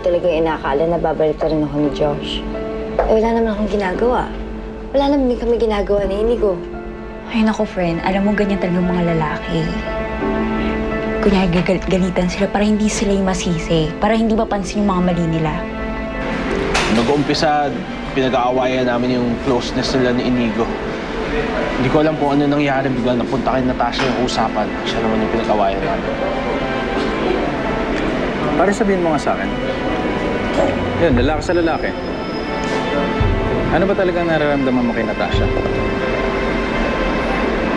talaga yung inakala na babalik rin ako ni Josh. Eh, wala naman akong ginagawa. Wala naman din kami ginagawa ni Inigo. Ay, naku, friend. Alam mo, ganyan talaga yung mga lalaki. Kunyari, galitan sila para hindi sila yung masisi. Para hindi mapansin yung mga mali nila. Nag-uumpisa, pinag-aawayan namin yung closeness nila ni Inigo. Hindi ko alam kung ano nangyari. Bigla napunta kay Natasha yung usapan. Siya naman yung pinag-aawayan namin. Pare, sabihin mo nga sa akin. Yun, lalaki sa lalaki. Ano ba talagang nararamdaman mo kay Natasha?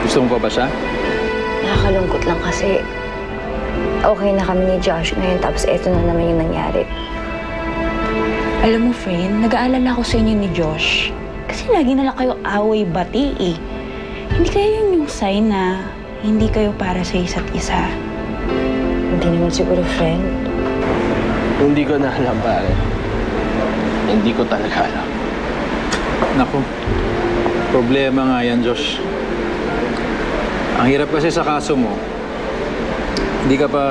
Gusto mo pa ba siya? Nakakalungkot lang kasi okay na kami ni Josh ngayon tapos eto na naman yung nangyari. Alam mo, friend, nag-aalala ako sa inyo ni Josh. Kasi lagi na lang kayo away-bati eh. Hindi kayo yun yung sign na hindi kayo para sa isa't isa. Hindi naman siguro, friend. Hindi ko na alam, pare. Hindi ko talaga alam. Naku, problema nga yan, Josh. Ang hirap kasi sa kaso mo, hindi ka pa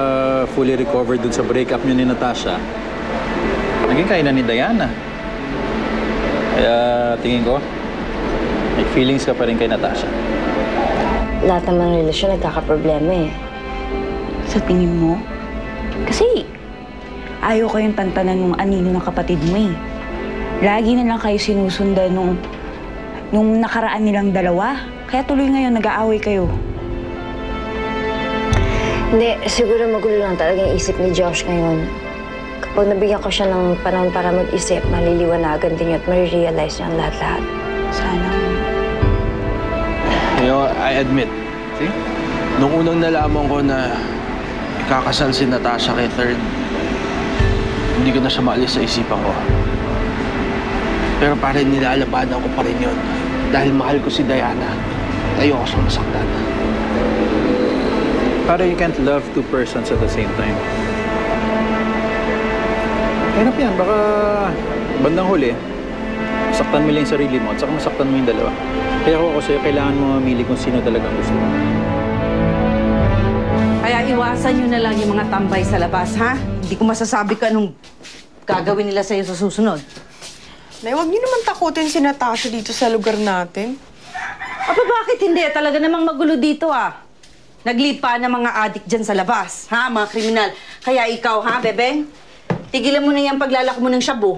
fully recovered dun sa breakup niyo ni Natasha. Naging kainan ni Diana. Kaya tingin ko, may feelings ka pa rin kay Natasha. Lahat naman ng relasyon nagkakaproblema eh. Sa tingin mo? Kasi ayaw kayong tantanan nung anino ng kapatid mo eh. Lagi na lang kayo sinusundan nung nakaraan nilang dalawa. Kaya tuloy ngayon nag-aaway kayo. Hindi, siguro magulo lang talaga yung isip ni Josh ngayon. Kapag nabigyan ko siya ng panahon para mag-isip, maliliwanagan din yun at marirealize niya ang lahat-lahat. Sana. You know, I admit, nung unang nalaman ko na ikakasal si Natasha kay Third, hindi ko na siya maalis sa isipan ko. Pero parang nilalabanan ko pa rin yun. Dahil mahal ko si Diana, ayoko siyang masaktan. Pero you can't love two persons at the same time. Hirap yan, baka bandang huli, masaktan mo lang yung sarili mo at saka masaktan mo yung dalawa. Kaya ako sa'yo, kailangan mo mamili kung sino talagang gusto mo. Kaya iwasan nyo na lang yung mga tambay sa labas, ha? Hindi ko masasabi kung anong gagawin nila sa'yo sa susunod. Nay, huwag niyo naman takutin si Natasha dito sa lugar natin. Aba, bakit hindi? Talaga namang magulo dito, ah. Naglipa ng mga adik dyan sa labas, ha? Mga kriminal. Kaya ikaw, ha, Bebeng? Tigilan mo na yung paglalako mo ng shabu.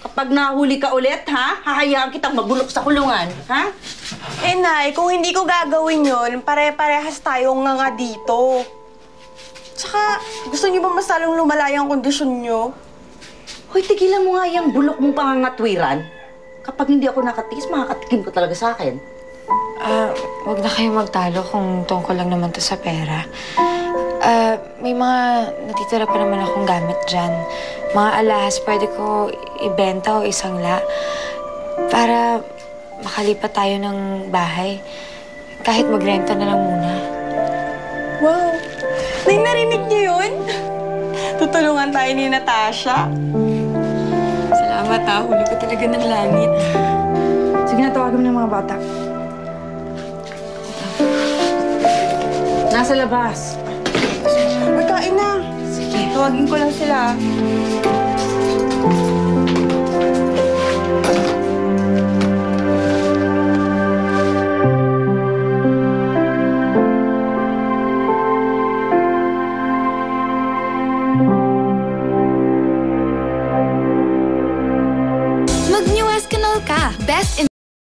Kapag nahuli ka ulit, ha? Hahayaan kitang mabulok sa kulungan, ha? Eh, Nay, kung hindi ko gagawin yun, pare-parehas tayong nga dito. Tsaka, gusto niyo ba mas lalong lumala yung kondisyon niyo? Hoy, tigilan mo nga yung bulok mong pangangatwiran. Kapag hindi ako nakatiis, makakatikim ko talaga sa akin. Wag na kayo magtalo kung tungkol lang naman to sa pera. May mga natitira pa naman akong gamit dyan. Mga alahas, pwede ko ibenta o isangla para makalipat tayo ng bahay. Kahit magrenta na lang muna. Wow! Nay, narinig niyo yun? Tutulungan tayo ni Natasha. Salamat ha, huli ko talaga ng langit. Sige na, tawagan mo ng mga bata. Nasa labas. Magkain na. Sige. Tawagin ko lang sila. Mag-New West Canal ka. Best in